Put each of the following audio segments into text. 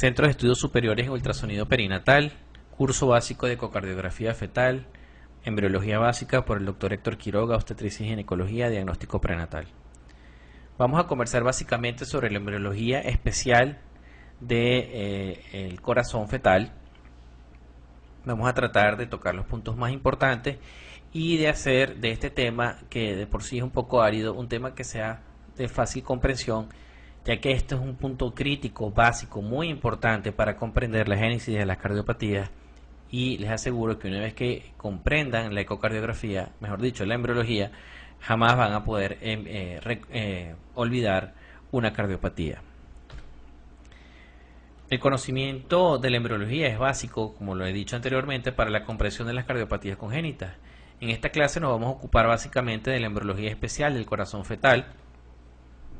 Centro de Estudios Superiores en Ultrasonido Perinatal, curso básico de ecocardiografía fetal, embriología básica por el Dr. Héctor Quiroga, obstetricia y ginecología, diagnóstico prenatal. Vamos a conversar básicamente sobre la embriología especial del corazón fetal. Vamos a tratar de tocar los puntos más importantes y de hacer de este tema, que de por sí es un poco árido, un tema que sea de fácil comprensión, ya que esto es un punto crítico, básico, muy importante para comprender la génesis de las cardiopatías. Y les aseguro que una vez que comprendan la ecocardiografía, mejor dicho, la embriología, jamás van a poder olvidar una cardiopatía. El conocimiento de la embriología es básico, como lo he dicho anteriormente, para la comprensión de las cardiopatías congénitas. En esta clase nos vamos a ocupar básicamente de la embriología especial del corazón fetal.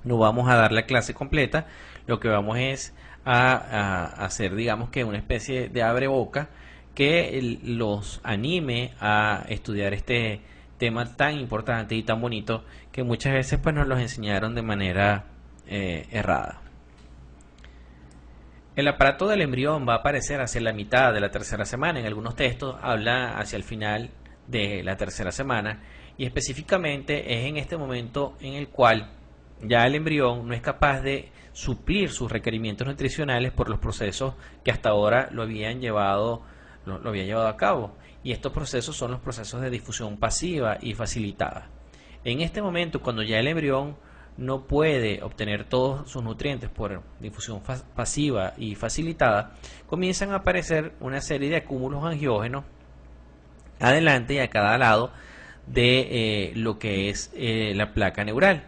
No vamos a dar la clase completa, lo que vamos es a hacer, digamos que una especie de abreboca que los anime a estudiar este tema tan importante y tan bonito que muchas veces pues nos los enseñaron de manera errada. El aparato del embrión va a aparecer hacia la mitad de la tercera semana. En algunos textos habla hacia el final de la tercera semana, y específicamente es en este momento en el cual ya el embrión no es capaz de suplir sus requerimientos nutricionales por los procesos que hasta ahora lo había llevado a cabo. Y estos procesos son los procesos de difusión pasiva y facilitada. En este momento, cuando ya el embrión no puede obtener todos sus nutrientes por difusión pasiva y facilitada, comienzan a aparecer una serie de acúmulos angiógenos adelante y a cada lado de lo que es la placa neural.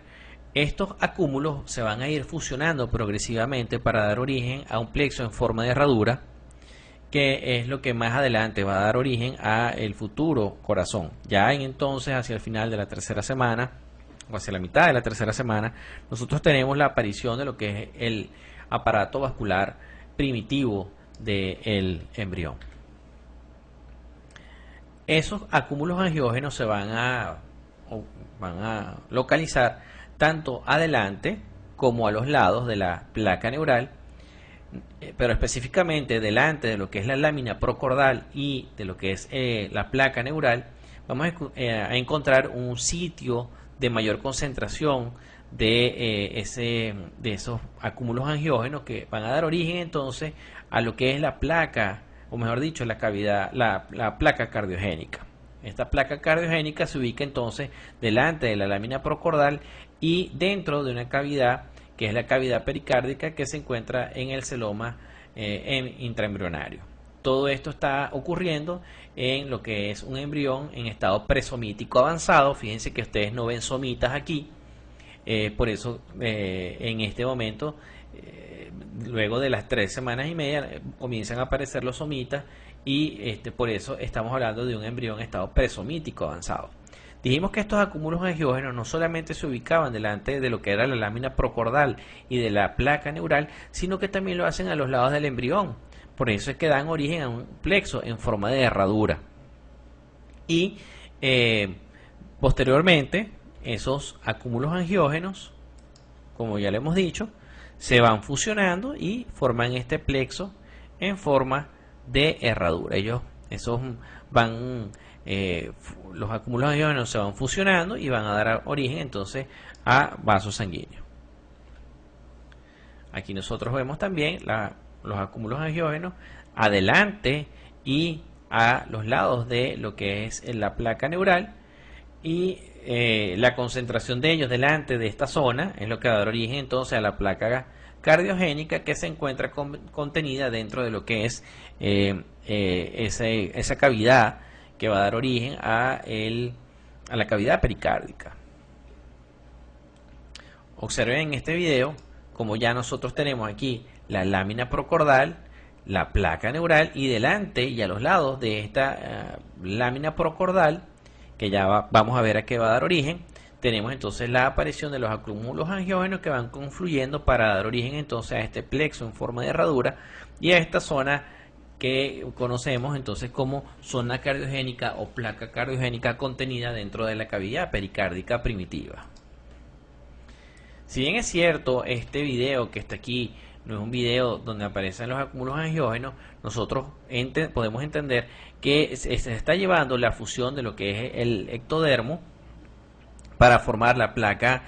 Estos acúmulos se van a ir fusionando progresivamente para dar origen a un plexo en forma de herradura, que es lo que más adelante va a dar origen a el futuro corazón. Ya entonces, hacia el final de la tercera semana, o hacia la mitad de la tercera semana, nosotros tenemos la aparición de lo que es el aparato vascular primitivo del embrión. Esos acúmulos angiógenos se van a localizar tanto adelante como a los lados de la placa neural, pero específicamente delante de lo que es la lámina procordal y de lo que es la placa neural. Vamos a encontrar un sitio de mayor concentración de esos acúmulos angiógenos, que van a dar origen entonces a lo que es la placa, o mejor dicho, la cavidad, la placa cardiogénica. Esta placa cardiogénica se ubica entonces delante de la lámina procordal y dentro de una cavidad que es la cavidad pericárdica, que se encuentra en el celoma intraembrionario. Todo esto está ocurriendo en lo que es un embrión en estado presomítico avanzado. Fíjense que ustedes no ven somitas aquí, por eso en este momento, luego de las 3 semanas y media, comienzan a aparecer los somitas, y por eso estamos hablando de un embrión en estado presomítico avanzado. Dijimos que estos acúmulos angiógenos no solamente se ubicaban delante de lo que era la lámina procordal y de la placa neural, sino que también lo hacen a los lados del embrión. Por eso es que dan origen a un plexo en forma de herradura. Y posteriormente, esos acúmulos angiógenos, como ya le hemos dicho, se van fusionando y forman este plexo en forma de herradura. Los acúmulos angiógenos se van fusionando y van a dar origen entonces a vasos sanguíneos. Aquí nosotros vemos también los acúmulos angiógenos adelante y a los lados de lo que es la placa neural, y la concentración de ellos delante de esta zona es lo que va a dar origen entonces a la placa cardiogénica, que se encuentra contenida dentro de lo que es esa cavidad que va a dar origen a la cavidad pericárdica. Observen en este video como ya nosotros tenemos aquí la lámina procordal, la placa neural, y delante y a los lados de esta lámina procordal, que ya vamos a ver a qué va a dar origen, tenemos entonces la aparición de los acúmulos angiógenos que van confluyendo para dar origen entonces a este plexo en forma de herradura y a esta zona que conocemos entonces como zona cardiogénica o placa cardiogénica contenida dentro de la cavidad pericárdica primitiva. Si bien es cierto, este video que está aquí no es un video donde aparecen los acúmulos angiógenos, nosotros podemos entender que se está llevando la fusión de lo que es el ectodermo para formar la placa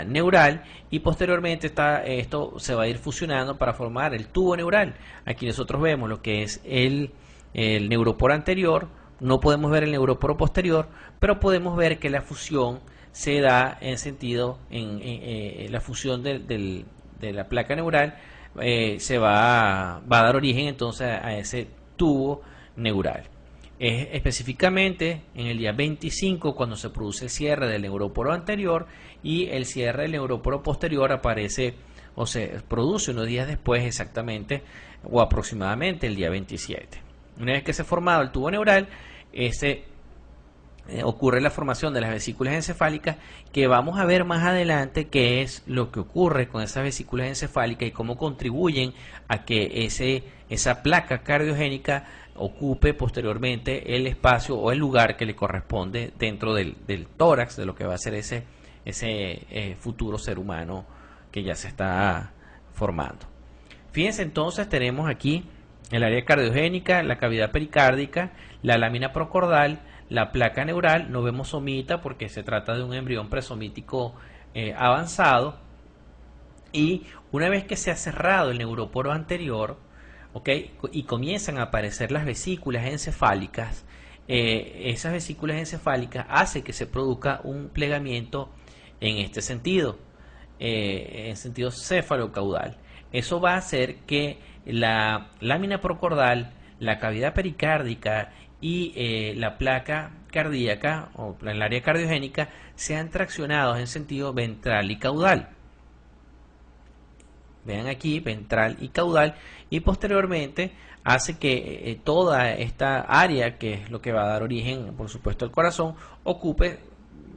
neural, y posteriormente esto se va a ir fusionando para formar el tubo neural. Aquí nosotros vemos lo que es el neuroporo anterior, no podemos ver el neuroporo posterior, pero podemos ver que la fusión se da en sentido, la fusión de la placa neural va a dar origen entonces a ese tubo neural. Es específicamente en el día 25 cuando se produce el cierre del neuróporo anterior, y el cierre del neuróporo posterior aparece o se produce unos días después, exactamente o aproximadamente el día 27. Una vez que se ha formado el tubo neural, ocurre la formación de las vesículas encefálicas, que vamos a ver más adelante qué es lo que ocurre con esas vesículas encefálicas y cómo contribuyen a que esa placa cardiogénica ocupe posteriormente el espacio o el lugar que le corresponde dentro del tórax de lo que va a ser ese futuro ser humano que ya se está formando. Fíjense, entonces tenemos aquí el área cardiogénica, la cavidad pericárdica, la lámina procordal, la placa neural. No vemos somita porque se trata de un embrión presomítico avanzado, y una vez que se ha cerrado el neuróporo anterior, y comienzan a aparecer las vesículas encefálicas, esas vesículas encefálicas hacen que se produzca un plegamiento en este sentido, en sentido cefalocaudal. Eso va a hacer que la lámina procordal, la cavidad pericárdica y la placa cardíaca o el área cardiogénica sean traccionados en sentido ventral y caudal. Vean aquí, ventral y caudal, y posteriormente hace que toda esta área, que es lo que va a dar origen, por supuesto, al corazón, ocupe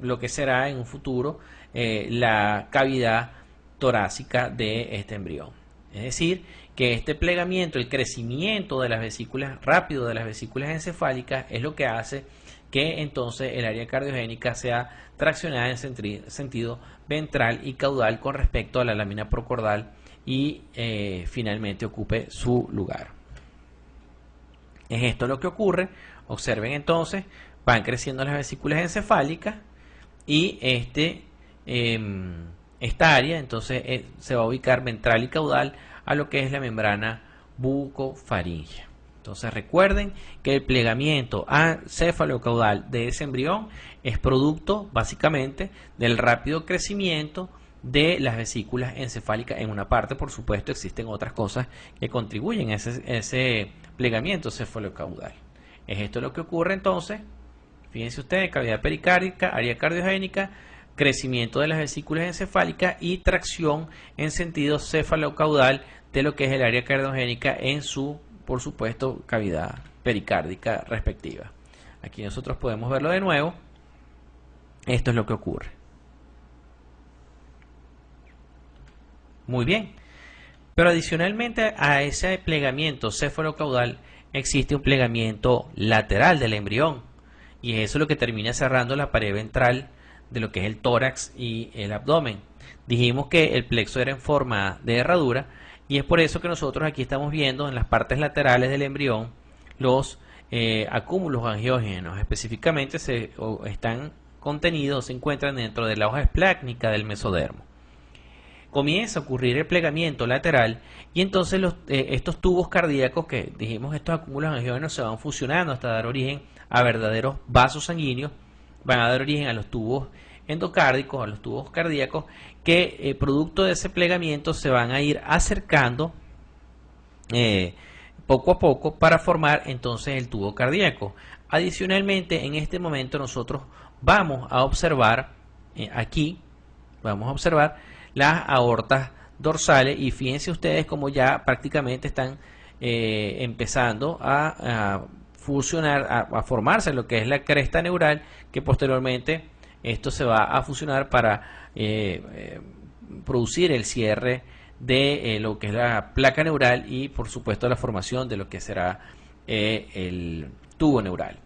lo que será en un futuro la cavidad torácica de este embrión. Es decir, que este plegamiento, el crecimiento de las vesículas, rápido de las vesículas encefálicas, es lo que hace que entonces el área cardiogénica sea traccionada en sentido ventral y caudal con respecto a la lámina procordal, y finalmente ocupe su lugar. Es esto lo que ocurre. Observen entonces, van creciendo las vesículas encefálicas, y esta área entonces se va a ubicar ventral y caudal a lo que es la membrana bucofaríngea. Entonces recuerden que el plegamiento cefalocaudal de ese embrión es producto básicamente del rápido crecimiento de las vesículas encefálicas en una parte. Por supuesto, existen otras cosas que contribuyen a ese plegamiento cefalocaudal. Es esto lo que ocurre entonces. Fíjense ustedes: cavidad pericárdica, área cardiogénica, crecimiento de las vesículas encefálicas y tracción en sentido cefalocaudal de lo que es el área cardiogénica en su, por supuesto, cavidad pericárdica respectiva. Aquí nosotros podemos verlo de nuevo. Esto es lo que ocurre. Muy bien. Pero adicionalmente a ese plegamiento cefalocaudal existe un plegamiento lateral del embrión, y eso es lo que termina cerrando la pared ventral de lo que es el tórax y el abdomen. Dijimos que el plexo era en forma de herradura, y es por eso que nosotros aquí estamos viendo en las partes laterales del embrión los acúmulos angiógenos. Específicamente están contenidos, se encuentran dentro de la hoja esplácnica del mesodermo. Comienza a ocurrir el plegamiento lateral, y entonces estos tubos cardíacos, que dijimos, estos acúmulos angiógenos, se van fusionando hasta dar origen a verdaderos vasos sanguíneos. Van a dar origen a los tubos endocárdicos, a los tubos cardíacos, que producto de ese plegamiento se van a ir acercando poco a poco para formar entonces el tubo cardíaco. Adicionalmente, en este momento nosotros vamos a observar las aortas dorsales, y fíjense ustedes como ya prácticamente están empezando a fusionar, a formarse lo que es la cresta neural, que posteriormente esto se va a fusionar para producir el cierre de lo que es la placa neural, y por supuesto la formación de lo que será el tubo neural.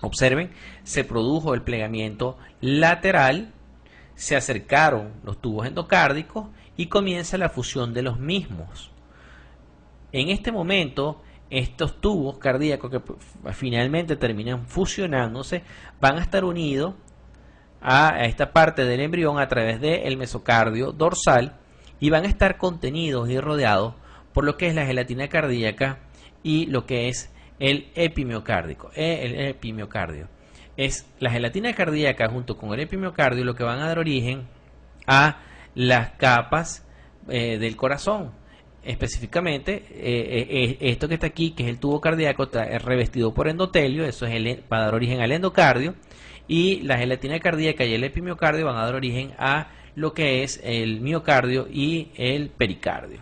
Observen, se produjo el plegamiento lateral, se acercaron los tubos endocárdicos, y comienza la fusión de los mismos. En este momento, estos tubos cardíacos que finalmente terminan fusionándose van a estar unidos a esta parte del embrión a través del mesocardio dorsal y van a estar contenidos y rodeados por lo que es la gelatina cardíaca y lo que es el epimiocardio. Es la gelatina cardíaca junto con el epimiocardio lo que van a dar origen a las capas del corazón. Específicamente, esto que está aquí, que es el tubo cardíaco, está revestido por endotelio, eso es va a dar origen al endocardio, y la gelatina cardíaca y el epimiocardio van a dar origen a lo que es el miocardio y el pericardio.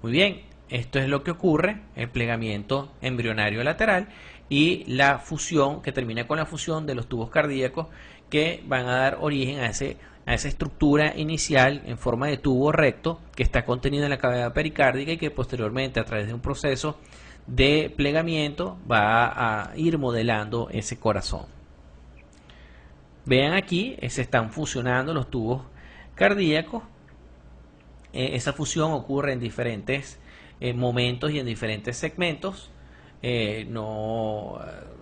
Muy bien, esto es lo que ocurre, el plegamiento embrionario lateral y la fusión, que termina con la fusión de los tubos cardíacos que van a dar origen a esa estructura inicial en forma de tubo recto que está contenida en la cavidad pericárdica y que posteriormente a través de un proceso de plegamiento va a ir modelando ese corazón. Vean aquí, se están fusionando los tubos cardíacos. Esa fusión ocurre en diferentes momentos y en diferentes segmentos.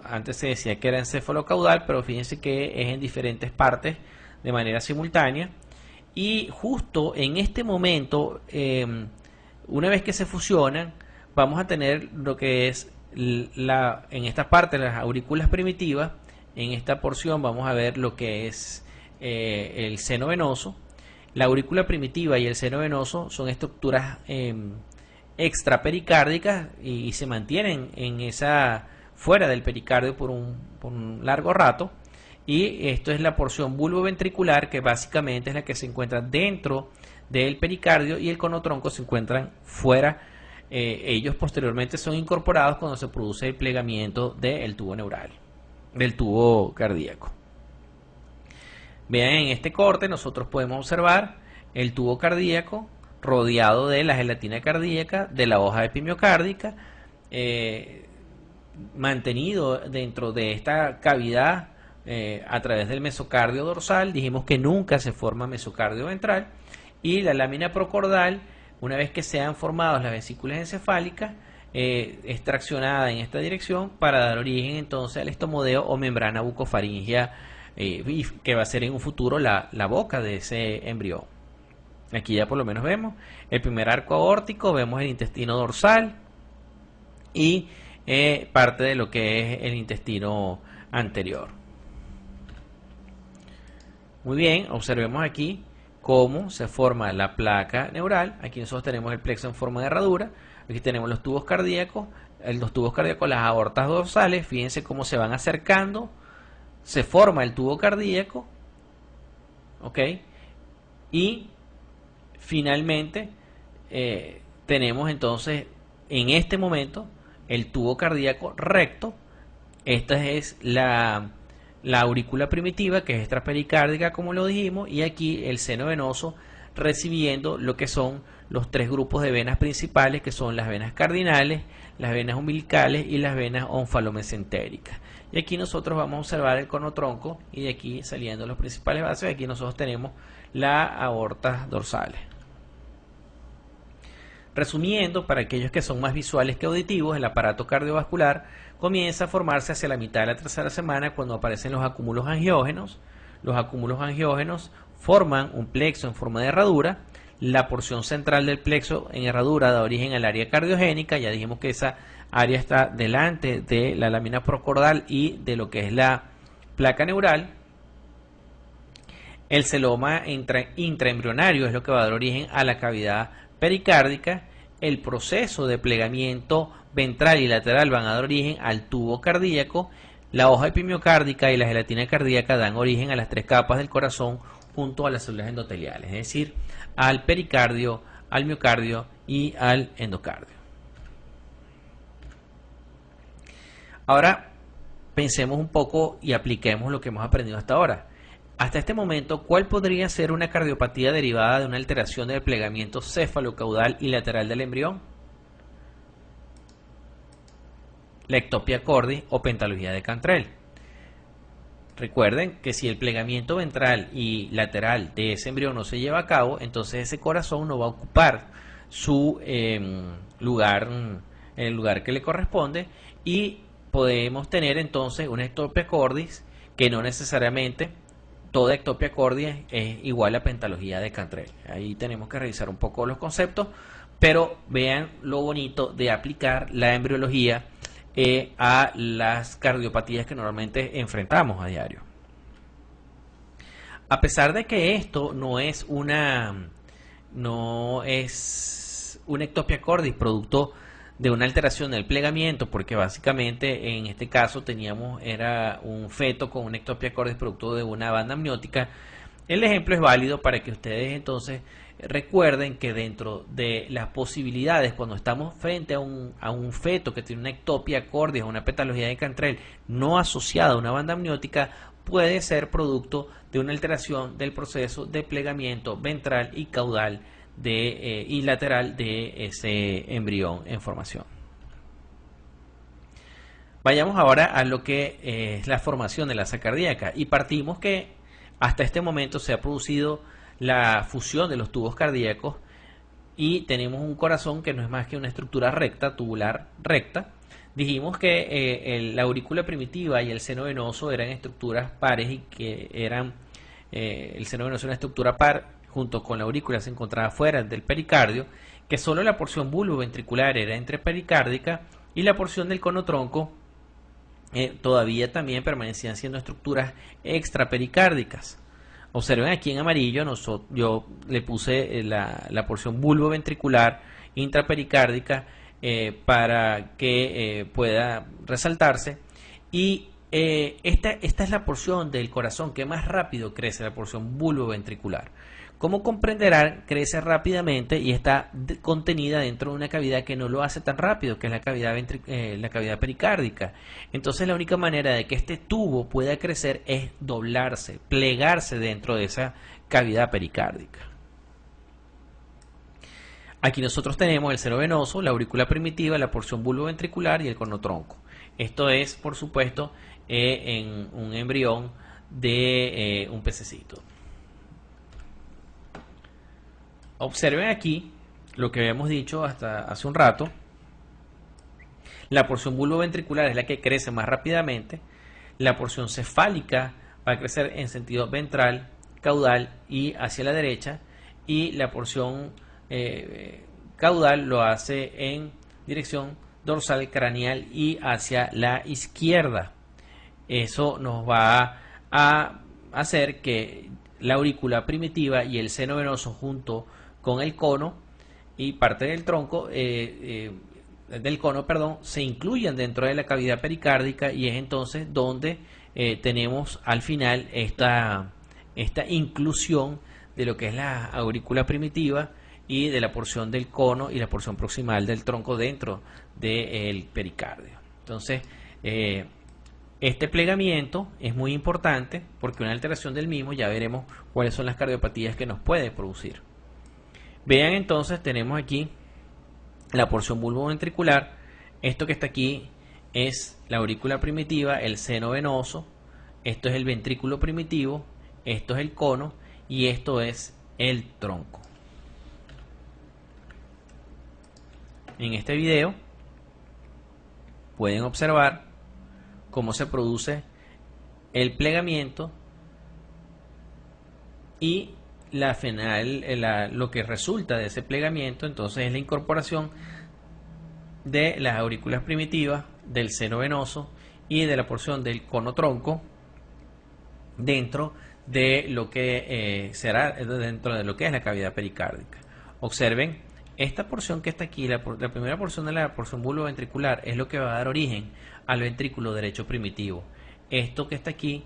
Antes se decía que era encéfalo-caudal, pero fíjense que es en diferentes partes de manera simultánea. Y justo en este momento, una vez que se fusionan, vamos a tener lo que es en esta parte las aurículas primitivas. En esta porción vamos a ver lo que es el seno venoso. La aurícula primitiva y el seno venoso son estructuras extrapericárdicas y se mantienen fuera del pericardio por un largo rato. Y esto es la porción bulboventricular, que básicamente es la que se encuentra dentro del pericardio, y el conotronco se encuentran fuera. Ellos posteriormente son incorporados cuando se produce el plegamiento del tubo neural, del tubo cardíaco. Vean, en este corte nosotros podemos observar el tubo cardíaco rodeado de la gelatina cardíaca, de la hoja epimiocárdica, mantenido dentro de esta cavidad a través del mesocardio dorsal. Dijimos que nunca se forma mesocardio ventral, y la lámina procordal, una vez que sean formadas las vesículas encefálicas, es traccionada en esta dirección para dar origen entonces al estomodeo o membrana bucofaringea, que va a ser en un futuro la boca de ese embrión. Aquí ya por lo menos vemos el primer arco aórtico, vemos el intestino dorsal y parte de lo que es el intestino anterior. Muy bien, observemos aquí cómo se forma la placa neural. Aquí nosotros tenemos el plexo en forma de herradura. Aquí tenemos los tubos cardíacos, las aortas dorsales. Fíjense cómo se van acercando. Se forma el tubo cardíaco. ¿Ok? Y finalmente tenemos entonces en este momento el tubo cardíaco recto. Esta es la aurícula primitiva, que es extrapericárdica, como lo dijimos, y aquí el seno venoso recibiendo lo que son los tres grupos de venas principales, que son las venas cardinales, las venas umbilicales y las venas onfalomesentéricas. Y aquí nosotros vamos a observar el conotronco, y de aquí saliendo los principales vasos, y aquí nosotros tenemos las aortas dorsales. Resumiendo, para aquellos que son más visuales que auditivos, el aparato cardiovascular comienza a formarse hacia la mitad de la tercera semana, cuando aparecen los acúmulos angiógenos. Los acúmulos angiógenos forman un plexo en forma de herradura. La porción central del plexo en herradura da origen al área cardiogénica. Ya dijimos que esa área está delante de la lámina procordal y de lo que es la placa neural. El celoma intraembrionario es lo que va a dar origen a la cavidad pericárdica. El proceso de plegamiento ventral y lateral van a dar origen al tubo cardíaco. La hoja epimiocárdica y la gelatina cardíaca dan origen a las tres capas del corazón junto a las células endoteliales, es decir, al pericardio, al miocardio y al endocardio. Ahora pensemos un poco y apliquemos lo que hemos aprendido hasta ahora. Hasta este momento, ¿cuál podría ser una cardiopatía derivada de una alteración del plegamiento céfalo-caudal y lateral del embrión? La ectopia cordis o pentalogía de Cantrell. Recuerden que si el plegamiento ventral y lateral de ese embrión no se lleva a cabo, entonces ese corazón no va a ocupar su lugar, el lugar que le corresponde, y podemos tener entonces una ectopia cordis, que no necesariamente toda ectopia cordis es igual a pentalogía de Cantrell. Ahí tenemos que revisar un poco los conceptos, pero vean lo bonito de aplicar la embriología a las cardiopatías que normalmente enfrentamos a diario. A pesar de que esto no es una ectopia cordis producto de una alteración del plegamiento, porque básicamente en este caso era un feto con una ectopia cordis producto de una banda amniótica. El ejemplo es válido para que ustedes entonces recuerden que dentro de las posibilidades, cuando estamos frente a un feto que tiene una ectopia cordis o una petalogía de Cantrell no asociada a una banda amniótica, puede ser producto de una alteración del proceso de plegamiento ventral y caudal y lateral de ese embrión en formación. Vayamos ahora a lo que es la formación de la asa cardíaca, y partimos que hasta este momento se ha producido la fusión de los tubos cardíacos y tenemos un corazón que no es más que una estructura recta, tubular recta. Dijimos que la aurícula primitiva y el seno venoso eran estructuras pares y que el seno venoso era una estructura par, junto con la aurícula se encontraba fuera del pericardio, que solo la porción bulboventricular era entrepericárdica y la porción del cono tronco todavía también permanecían siendo estructuras extrapericárdicas. Observen aquí en amarillo, yo le puse la porción bulboventricular intrapericárdica para que pueda resaltarse, y esta es la porción del corazón que más rápido crece, la porción bulboventricular. Como comprenderán, crece rápidamente y está contenida dentro de una cavidad que no lo hace tan rápido, que es la cavidad pericárdica. Entonces la única manera de que este tubo pueda crecer es doblarse, plegarse dentro de esa cavidad pericárdica. Aquí nosotros tenemos el seno venoso, la aurícula primitiva, la porción bulboventricular y el cono tronco. Esto es, por supuesto, en un embrión de un pececito. Observen aquí lo que habíamos dicho hasta hace un rato. La porción bulboventricular es la que crece más rápidamente. La porción cefálica va a crecer en sentido ventral, caudal y hacia la derecha. Y la porción caudal lo hace en dirección dorsal, craneal y hacia la izquierda. Eso nos va a hacer que la aurícula primitiva y el seno venoso junto con el cono y parte del tronco del cono, se incluyan dentro de la cavidad pericárdica, y es entonces donde tenemos al final esta inclusión de lo que es la aurícula primitiva y de la porción del cono y la porción proximal del tronco dentro del pericardio. Entonces este plegamiento es muy importante porque una alteración del mismo, ya veremos cuáles son las cardiopatías que nos puede producir. Vean entonces, tenemos aquí la porción bulboventricular. Esto que está aquí es la aurícula primitiva, el seno venoso, esto es el ventrículo primitivo, esto es el cono y esto es el tronco. En este video pueden observar cómo se produce el plegamiento y lo que resulta de ese plegamiento entonces es la incorporación de las aurículas primitivas, del seno venoso y de la porción del cono tronco dentro de lo que será dentro de lo que es la cavidad pericárdica. Observen esta porción que está aquí, la primera porción de la porción bulboventricular es lo que va a dar origen al ventrículo derecho primitivo. Esto que está aquí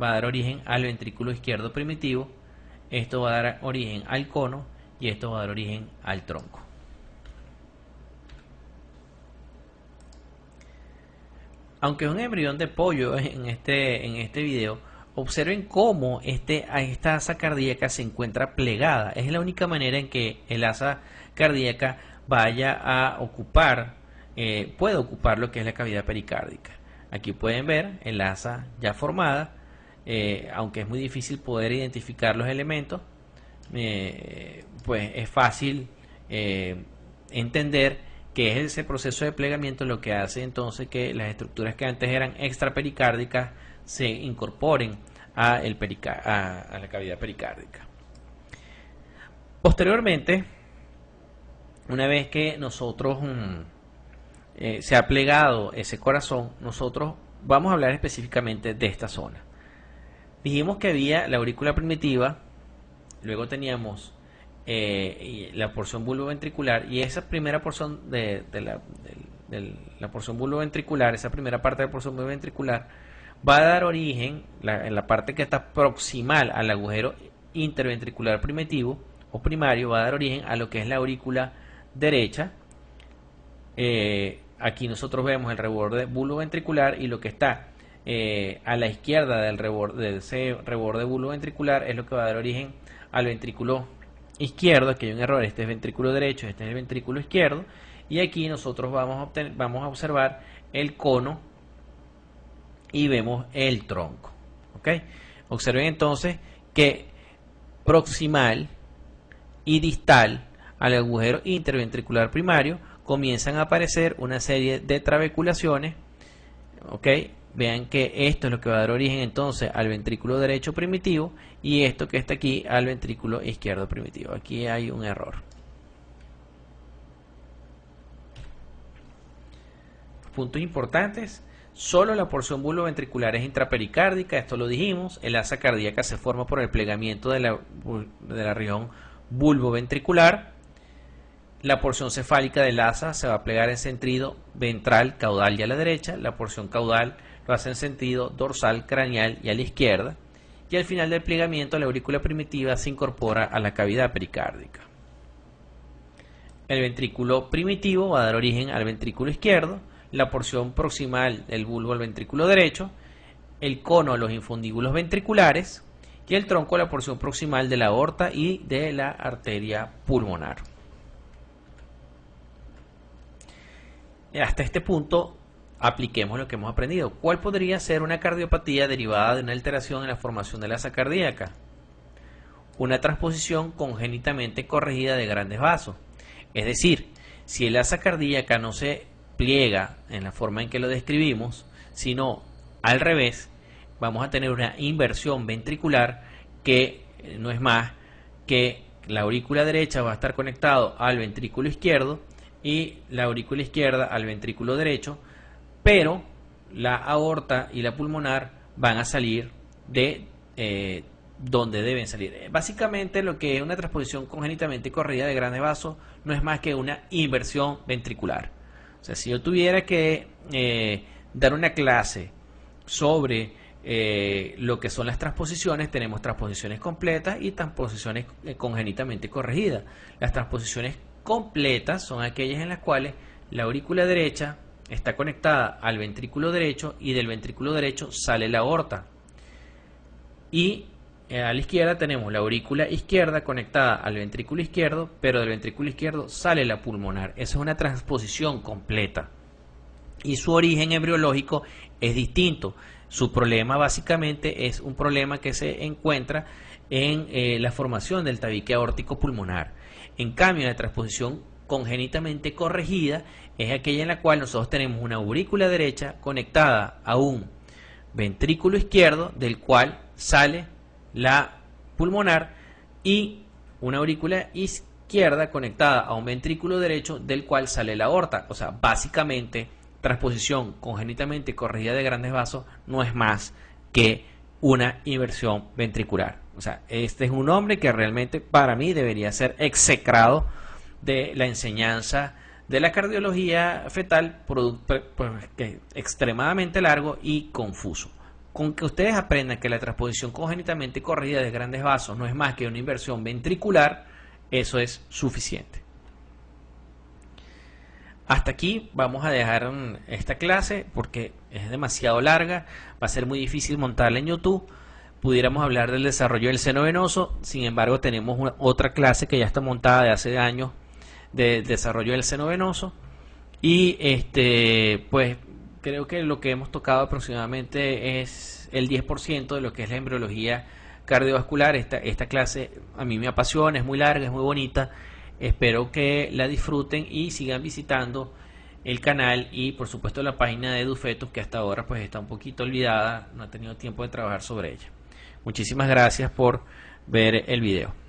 va a dar origen al ventrículo izquierdo primitivo. Esto va a dar origen al cono y esto va a dar origen al tronco. Aunque es un embrión de pollo en este video, observen cómo esta asa cardíaca se encuentra plegada. Es la única manera en que el asa cardíaca vaya a ocupar, puede ocupar lo que es la cavidad pericárdica. Aquí pueden ver el asa ya formada aunque es muy difícil poder identificar los elementos, pues es fácil entender que es ese proceso de plegamiento lo que hace entonces que las estructuras que antes eran extrapericárdicas se incorporen a la cavidad pericárdica. Posteriormente, una vez que nosotros se ha plegado ese corazón, nosotros vamos a hablar específicamente de esta zona. Dijimos que había la aurícula primitiva, luego teníamos la porción bulboventricular, y esa primera porción de la porción bulboventricular, esa primera parte de la porción bulboventricular va a dar origen, en la parte que está proximal al agujero interventricular primitivo o primario, va a dar origen a lo que es la aurícula derecha. Aquí nosotros vemos el reborde bulboventricular, y lo que está a la izquierda de ese reborde bulboventricular es lo que va a dar origen al ventrículo izquierdo. Aquí hay un error, este es ventrículo derecho, este es el ventrículo izquierdo, y aquí nosotros vamos a observar el cono y vemos el tronco. ¿Okay? Observen entonces que proximal y distal al agujero interventricular primario comienzan a aparecer una serie de trabeculaciones. ¿Okay? Vean que esto es lo que va a dar origen entonces al ventrículo derecho primitivo, y esto que está aquí al ventrículo izquierdo primitivo. Aquí hay un error. Puntos importantes: solo la porción bulboventricular es intrapericárdica, esto lo dijimos. El asa cardíaca se forma por el plegamiento de la región bulboventricular. La porción cefálica del asa se va a plegar en sentido ventral, caudal y a la derecha. La porción caudal lo hace en sentido dorsal, craneal y a la izquierda. Y al final del plegamiento, la aurícula primitiva se incorpora a la cavidad pericárdica. El ventrículo primitivo va a dar origen al ventrículo izquierdo, la porción proximal del bulbo al ventrículo derecho, el cono a los infundíbulos ventriculares, y el tronco a la porción proximal de la aorta y de la arteria pulmonar. Hasta este punto apliquemos lo que hemos aprendido. ¿Cuál podría ser una cardiopatía derivada de una alteración en la formación de la asa cardíaca? Una transposición congénitamente corregida de grandes vasos. Es decir, si el asa cardíaca no se pliega en la forma en que lo describimos, sino al revés, vamos a tener una inversión ventricular que no es más que la aurícula derecha va a estar conectado al ventrículo izquierdo y la aurícula izquierda al ventrículo derecho, pero la aorta y la pulmonar van a salir de donde deben salir. Básicamente, lo que es una transposición congénitamente corrida de grandes vasos no es más que una inversión ventricular. O sea, si yo tuviera que dar una clase sobre lo que son las transposiciones, tenemos transposiciones completas y transposiciones congénitamente corregidas. Las transposiciones completas son aquellas en las cuales la aurícula derecha está conectada al ventrículo derecho y del ventrículo derecho sale la aorta. Y a la izquierda tenemos la aurícula izquierda conectada al ventrículo izquierdo, pero del ventrículo izquierdo sale la pulmonar. Esa es una transposición completa. Y su origen embriológico es distinto. Su problema básicamente es un problema que se encuentra en la formación del tabique aórtico pulmonar. En cambio, la transposición congénitamente corregida es aquella en la cual nosotros tenemos una aurícula derecha conectada a un ventrículo izquierdo del cual sale la pulmonar y una aurícula izquierda conectada a un ventrículo derecho del cual sale la aorta. O sea, básicamente transposición congénitamente corregida de grandes vasos no es más que una inversión ventricular. O sea, este es un hombre que realmente para mí debería ser execrado de la enseñanza de la cardiología fetal, que es extremadamente largo y confuso. Con que ustedes aprendan que la transposición congénitamente corregida de grandes vasos no es más que una inversión ventricular, eso es suficiente. Hasta aquí vamos a dejar esta clase porque es demasiado larga, va a ser muy difícil montarla en YouTube. Pudiéramos hablar del desarrollo del seno venoso, sin embargo tenemos otra clase que ya está montada de hace años del desarrollo del seno venoso, y pues creo que lo que hemos tocado aproximadamente es el 10% de lo que es la embriología cardiovascular. Esta clase a mí me apasiona, es muy larga, es muy bonita. Espero que la disfruten y sigan visitando el canal y por supuesto la página de EduFetus, que hasta ahora pues está un poquito olvidada, no he tenido tiempo de trabajar sobre ella. Muchísimas gracias por ver el video.